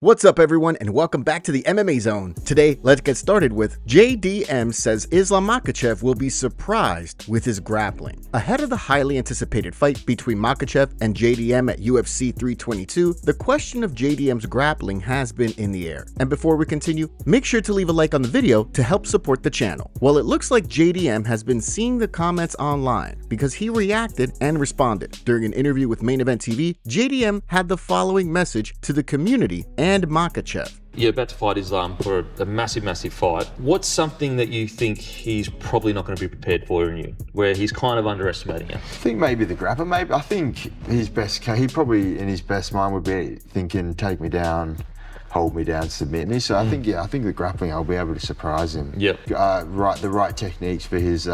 What's up everyone and welcome back to the MMA Zone. Today, let's get started with JDM says Islam Makhachev will be surprised with his grappling. Ahead of the highly anticipated fight between Makhachev and JDM at UFC 322, the question of JDM's grappling has been in the air. And before we continue, make sure to leave a like on the video to help support the channel. Well, it looks like JDM has been seeing the comments online because he reacted and responded. During an interview with Main Event TV, JDM had the following message to the community and Makhachev. You're about to fight Islam for a massive fight. What's something that you think he's probably not going to be prepared for in you, where he's kind of underestimating you? I think maybe the grappling. Maybe I think his best. He probably in his best mind would be thinking, take me down, hold me down, submit me. So I think the grappling I'll be able to surprise him. Yep. The right techniques for his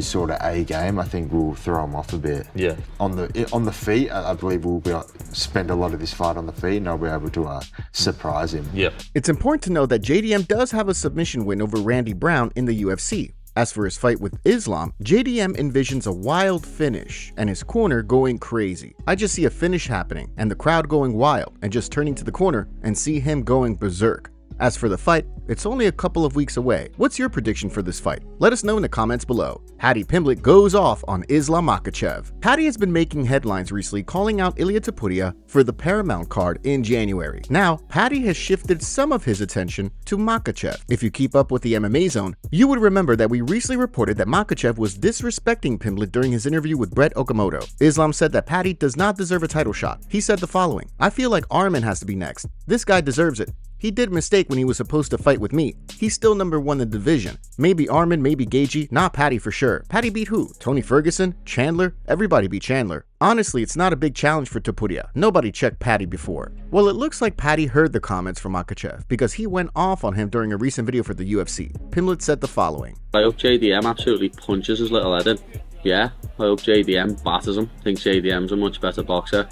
sort of A game, I think will throw him off a bit. Yeah. On the feet, I believe we'll be spend a lot of this fight on the feet, and I'll be able to surprise him. Yeah. It's important to know that JDM does have a submission win over Randy Brown in the UFC. As for his fight with Islam, JDM envisions a wild finish and his corner going crazy. I just see a finish happening and the crowd going wild and just turning to the corner and see him going berserk. As for the fight, it's only a couple of weeks away. What's your prediction for this fight? Let us know in the comments below. Paddy Pimblett goes off on Islam Makhachev. Paddy has been making headlines recently calling out Ilia Topuria for the Paramount card in January. Now, Paddy has shifted some of his attention to Makhachev. If you keep up with the MMA Zone, you would remember that we recently reported that Makhachev was disrespecting Pimblett during his interview with Brett Okamoto. Islam said that Paddy does not deserve a title shot. He said the following: "I feel like Arman has to be next. This guy deserves it. He did mistake when he was supposed to fight with me. He's still number one in the division. Maybe Arman, maybe Gagey, not Paddy for sure. Paddy beat who? Tony Ferguson? Chandler? Everybody beat Chandler. Honestly, it's not a big challenge for Topuria. Nobody checked Paddy before." Well, it looks like Paddy heard the comments from Makhachev because he went off on him during a recent video for the UFC. Pimblett said the following: "I hope JDM absolutely punches his little head in. Yeah, I hope JDM batters him. I think JDM's a much better boxer.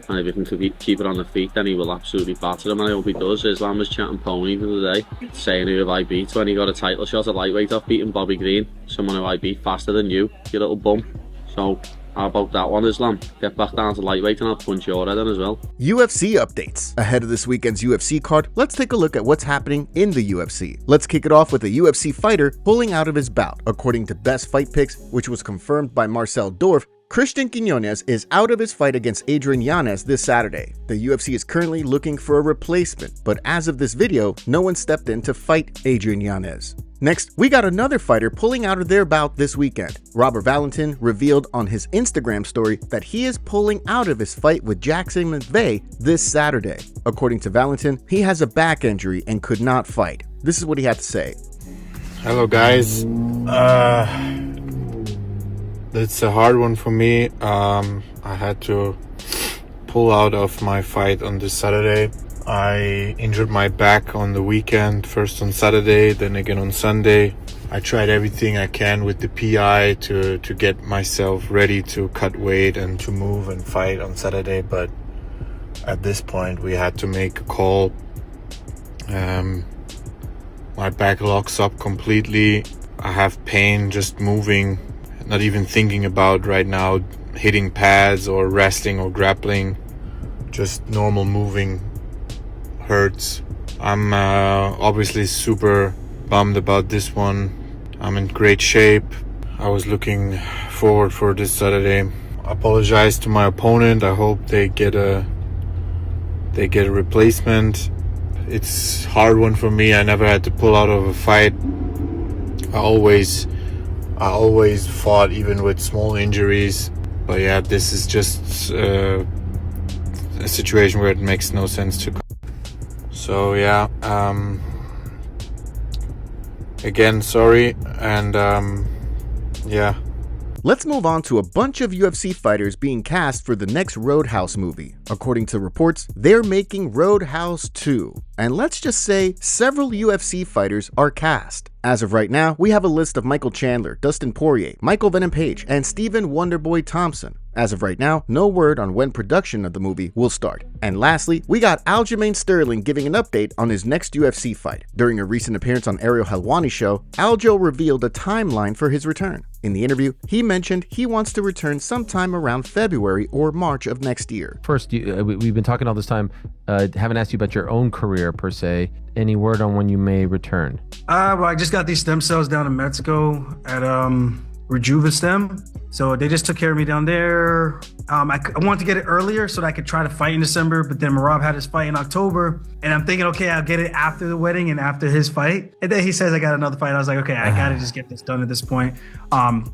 And if he can keep it on the feet, then he will absolutely batter him, and I hope he does." Islam was chatting pony the other day, saying who have I beat when he got a title shot at lightweight off beating Bobby Green, someone who I beat faster than you little bum. So how about that one, Islam? Get back down to lightweight and I'll punch your head in as well. UFC updates. Ahead of this weekend's UFC card, let's take a look at what's happening in the UFC. Let's kick it off with a UFC fighter pulling out of his bout. According to Best Fight Picks, which was confirmed by Marcel Dorf, Christian Quiñones is out of his fight against Adrian Yanez this Saturday. The UFC is currently looking for a replacement, but as of this video, no one stepped in to fight Adrian Yanez. Next, we got another fighter pulling out of their bout this weekend. Robert Valentin revealed on his Instagram story that he is pulling out of his fight with Jackson McVeigh this Saturday. According to Valentin, he has a back injury and could not fight. This is what he had to say. Hello guys. It's a hard one for me. I had to pull out of my fight on this Saturday. I injured my back on the weekend, first on Saturday, then again on Sunday. I tried everything I can with the PI to get myself ready to cut weight and to move and fight on Saturday, but at this point we had to make a call. My back locks up completely. I have pain just moving. Not even thinking about right now hitting pads or wrestling or grappling. Just normal moving hurts. I'm obviously super bummed about this one. I'm in great shape. I was looking forward for this Saturday. I apologize to my opponent. I hope they get a replacement. It's a hard one for me. I never had to pull out of a fight. I always fought even with small injuries, but yeah, this is just a situation where it makes no sense to. So yeah, again, sorry, and yeah. Let's move on to a bunch of UFC fighters being cast for the next Roadhouse movie. According to reports, they're making Roadhouse 2. and let's just say several UFC fighters are cast. As of right now, we have a list of Michael Chandler, Dustin Poirier, Michael Venom Page, and Stephen Wonderboy Thompson. As of right now, no word on when production of the movie will start. And lastly, we got Aljamain Sterling giving an update on his next UFC fight. During a recent appearance on Ariel Helwani show, Aljo revealed a timeline for his return. In the interview, he mentioned he wants to return sometime around February or March of next year. First, we've been talking all this time, haven't asked you about your own career per se. Any word on when you may return? Well, I just got these stem cells down in Mexico at Rejuvistem. So they just took care of me down there. I wanted to get it earlier so that I could try to fight in December, but then Merab had his fight in October. And I'm thinking, okay, I'll get it after the wedding and after his fight. And then he says I got another fight. I was like, okay, I got to just get this done at this point.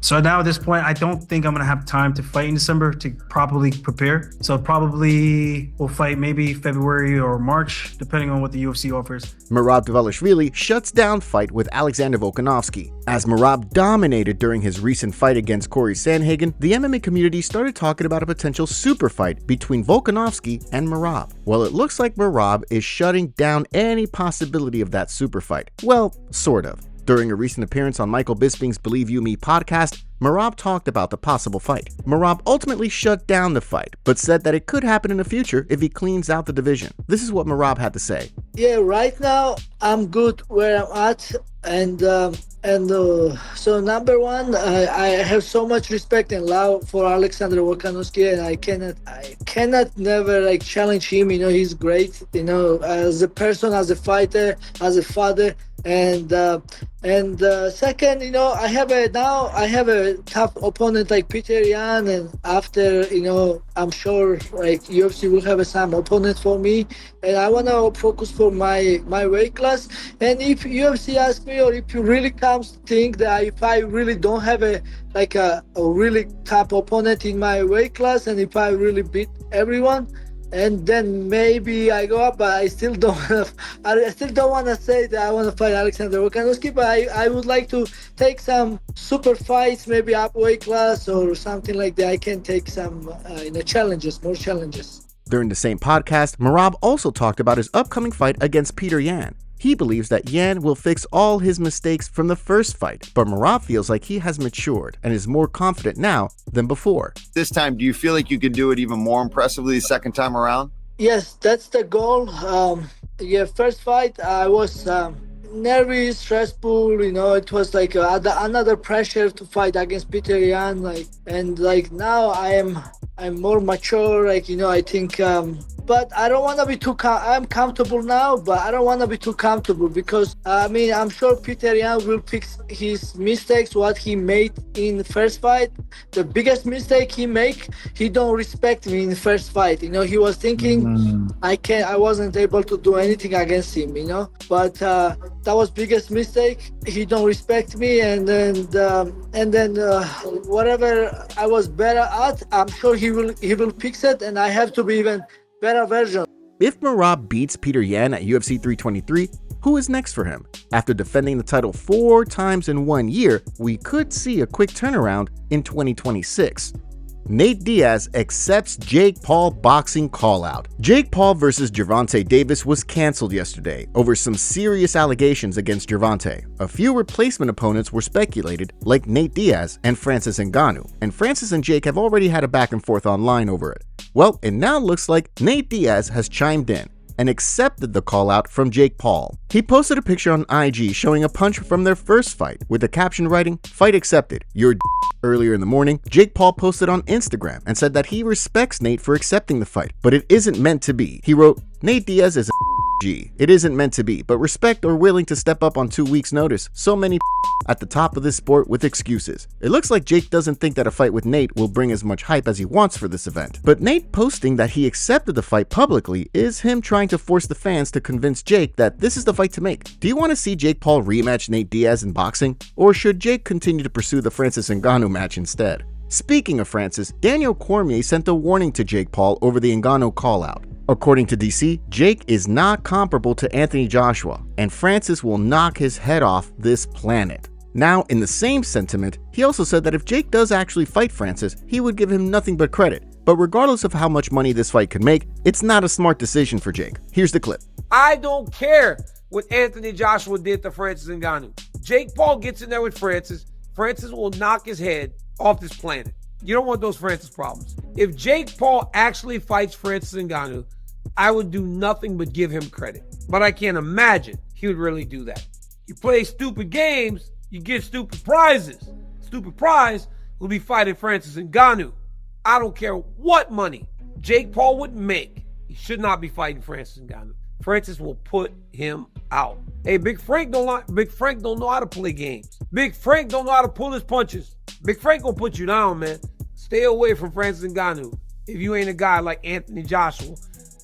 So now at this point, I don't think I'm going to have time to fight in December to properly prepare. So probably we'll fight maybe February or March, depending on what the UFC offers. Merab Dvalishvili shuts down fight with Alexander Volkanovski. As Merab dominated during his recent fight against Corey Sandhagen, the MMA community started talking about a potential super fight between Volkanovski and Merab. Well, it looks like Merab is shutting down any possibility of that super fight. Well, sort of. During a recent appearance on Michael Bisping's Believe You Me podcast, Merab talked about the possible fight. Merab ultimately shut down the fight, but said that it could happen in the future if he cleans out the division. This is what Merab had to say. Yeah, right now I'm good where I'm at, and so number one, I have so much respect and love for Alexander Volkanovski, and I cannot never challenge him. He's great. As a person, as a fighter, as a father, and second, I have a tough opponent like Peter Yan, and after I'm sure UFC will have some opponent for me, and I want to focus for my weight class. And if UFC asks me, or if you really comes to think that if I really don't have a really top opponent in my weight class, and if I really beat everyone, and then maybe I go up, but I still don't want to say that I want to fight Alexander Volkanovski, but I would like to take some super fights, maybe up weight class or something like that. I can take some more challenges. During the same podcast, Merab also talked about his upcoming fight against Peter Yan. He believes that Yan will fix all his mistakes from the first fight, but Merab feels like he has matured and is more confident now than before. This time, do you feel like you can do it even more impressively the second time around? Yes, that's the goal. First fight, I was nervous, stressful. It was like another pressure to fight against Peter Yan. And now I'm more mature. I think. But I don't want to be too. I'm comfortable now, but I don't want to be too comfortable because I'm sure Peter Yan will fix his mistakes, what he made in the first fight. The biggest mistake he don't respect me in the first fight. He was thinking I wasn't able to do anything against him. But that was biggest mistake. He don't respect me, and then whatever I was better at, I'm sure he will fix it, and I have to be even better version. If Merab beats Peter Yan at UFC 323, who is next for him? After defending the title 4 times in 1 year, we could see a quick turnaround in 2026. Nate Diaz accepts Jake Paul boxing call-out. Jake Paul versus Gervonta Davis was canceled yesterday over some serious allegations against Gervonta. A few replacement opponents were speculated, like Nate Diaz and Francis Ngannou, and Francis and Jake have already had a back and forth online over it. Well, it now looks like Nate Diaz has chimed in and accepted the call-out from Jake Paul. He posted a picture on IG showing a punch from their first fight with the caption writing, "Fight accepted, you're d-." Earlier in the morning, Jake Paul posted on Instagram and said that he respects Nate for accepting the fight, but it isn't meant to be. He wrote, "Nate Diaz is a G. It isn't meant to be, but respect or willing to step up on 2 weeks' notice. So many at the top of this sport with excuses." It looks like Jake doesn't think that a fight with Nate will bring as much hype as he wants for this event. But Nate posting that he accepted the fight publicly is him trying to force the fans to convince Jake that this is the fight to make. Do you want to see Jake Paul rematch Nate Diaz in boxing? Or should Jake continue to pursue the Francis Ngannou match instead? Speaking of Francis, Daniel Cormier sent a warning to Jake Paul over the Ngannou call-out. According to DC, Jake is not comparable to Anthony Joshua, and Francis will knock his head off this planet. Now, in the same sentiment, he also said that if Jake does actually fight Francis, he would give him nothing but credit, But regardless of how much money this fight could make, it's not a smart decision for Jake. Here's the clip. I don't care what Anthony Joshua did to Francis Ngannou. Jake Paul gets in there with Francis. Francis will knock his head off this planet. You don't want those Francis problems. If Jake Paul actually fights Francis Ngannou, I would do nothing but give him credit. But I can't imagine he would really do that. You play stupid games, you get stupid prizes. Stupid prize will be fighting Francis Ngannou. I don't care what money Jake Paul would make. He should not be fighting Francis Ngannou. Francis will put him out. Hey, Big Frank don't know how to play games. Big Frank don't know how to pull his punches. Big Frank gonna put you down, man. Stay away from Francis Ngannou if you ain't a guy like Anthony Joshua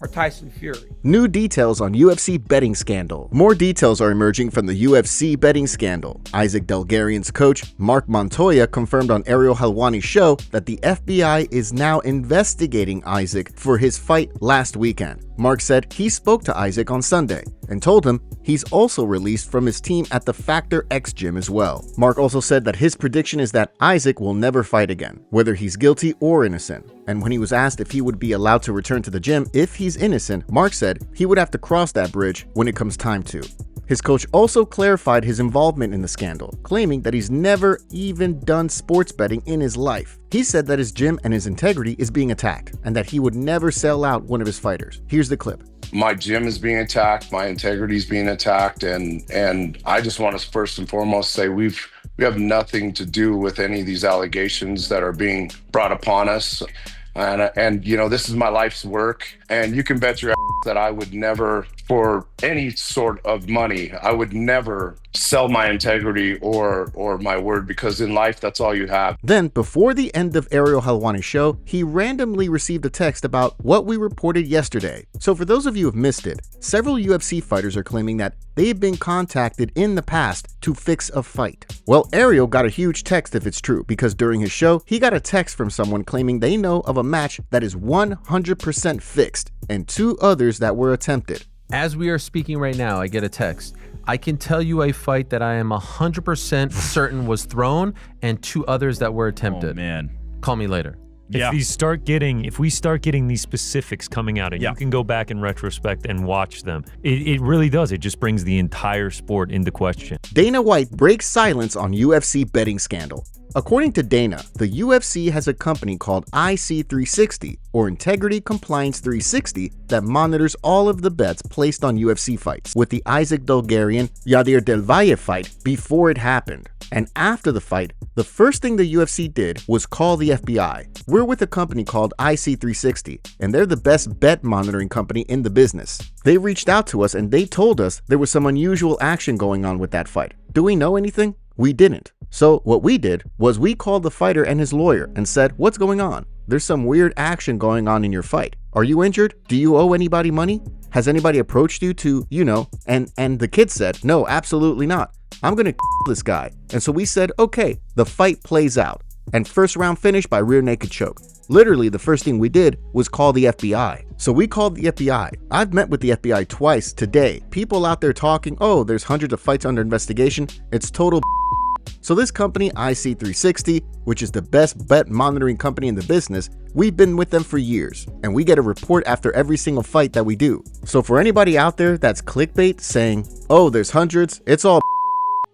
or Tyson Fury. New details on UFC betting scandal. More details are emerging from the UFC betting scandal. Isaac Delgarian's coach, Mark Montoya, confirmed on Ariel Helwani's show that the FBI is now investigating Isaac for his fight last weekend. Mark said he spoke to Isaac on Sunday and told him he's also released from his team at the Factor X gym as well. Mark also said that his prediction is that Isaac will never fight again, whether he's guilty or innocent. And when he was asked if he would be allowed to return to the gym if he's innocent, Mark said he would have to cross that bridge when it comes time to. His coach also clarified his involvement in the scandal, claiming that he's never even done sports betting in his life. He said that his gym and his integrity is being attacked and that he would never sell out one of his fighters. Here's the clip. My gym is being attacked, my integrity is being attacked, and I just want to first and foremost say we have nothing to do with any of these allegations that are being brought upon us. And you know, this is my life's work, and you can bet your ass that I would never, for any sort of money, I would never sell my integrity or my word, because in life, that's all you have. Then, before the end of Ariel Helwani's show, he randomly received a text about what we reported yesterday. So for those of you who have missed it, several UFC fighters are claiming that they've been contacted in the past to fix a fight. Well, Ariel got a huge text if it's true, because during his show, he got a text from someone claiming they know of a match that is 100% fixed and 2 others that were attempted. As we are speaking right now, I get a text. I can tell you a fight that I am 100% certain was thrown and 2 others that were attempted. Oh, man. Call me later. If we start getting these specifics coming out, and you can go back in retrospect and watch them, it really does. It just brings the entire sport into question. Dana White breaks silence on UFC betting scandal. According to Dana, the UFC has a company called IC360, or Integrity Compliance 360, that monitors all of the bets placed on UFC fights, with the Isaac Delgarian-Yadir Del Valle fight before it happened. And after the fight, the first thing the UFC did was call the FBI. We're with a company called IC360, and they're the best bet monitoring company in the business. They reached out to us and they told us there was some unusual action going on with that fight. Do we know anything? We didn't. So what we did was we called the fighter and his lawyer and said, what's going on? There's some weird action going on in your fight. Are you injured? Do you owe anybody money? Has anybody approached you to, and the kid said, no, absolutely not. I'm gonna this guy. And so we said, okay, the fight plays out. And first round finish by rear naked choke. Literally, the first thing we did was call the FBI. So we called the FBI. I've met with the FBI twice today. People out there talking, oh, there's hundreds of fights under investigation. It's total. So this company, IC360, which is the best bet monitoring company in the business, we've been with them for years, and we get a report after every single fight that we do. So for anybody out there that's clickbait saying, oh, there's hundreds, it's all.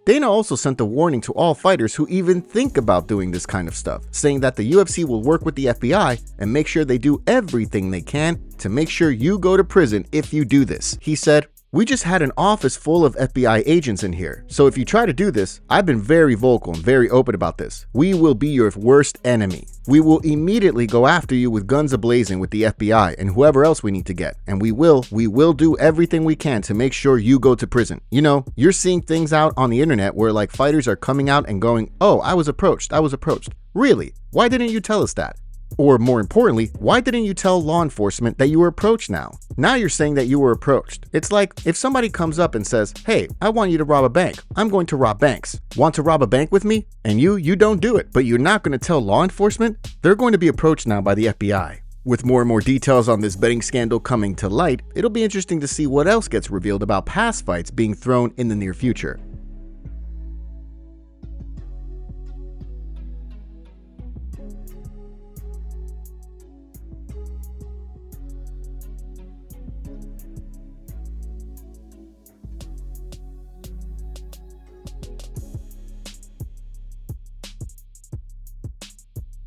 Dana also sent a warning to all fighters who even think about doing this kind of stuff, saying that the UFC will work with the FBI and make sure they do everything they can to make sure you go to prison if you do this. He said, we just had an office full of FBI agents in here, so if you try to do this, I've been very vocal and very open about this. We will be your worst enemy. We will immediately go after you with guns ablazing with the FBI and whoever else we need to get, and we will do everything we can to make sure you go to prison. You know, you're seeing things out on the internet where like fighters are coming out and going, oh, I was approached. Really? Why didn't you tell us that? Or more importantly, why didn't you tell law enforcement that you were approached now? Now you're saying that you were approached. It's like if somebody comes up and says, hey, I want you to rob a bank. I'm going to rob banks. Want to rob a bank with me? And you don't do it, but you're not going to tell law enforcement? They're going to be approached now by the FBI. With more and more details on this betting scandal coming to light, it'll be interesting to see what else gets revealed about past fights being thrown in the near future.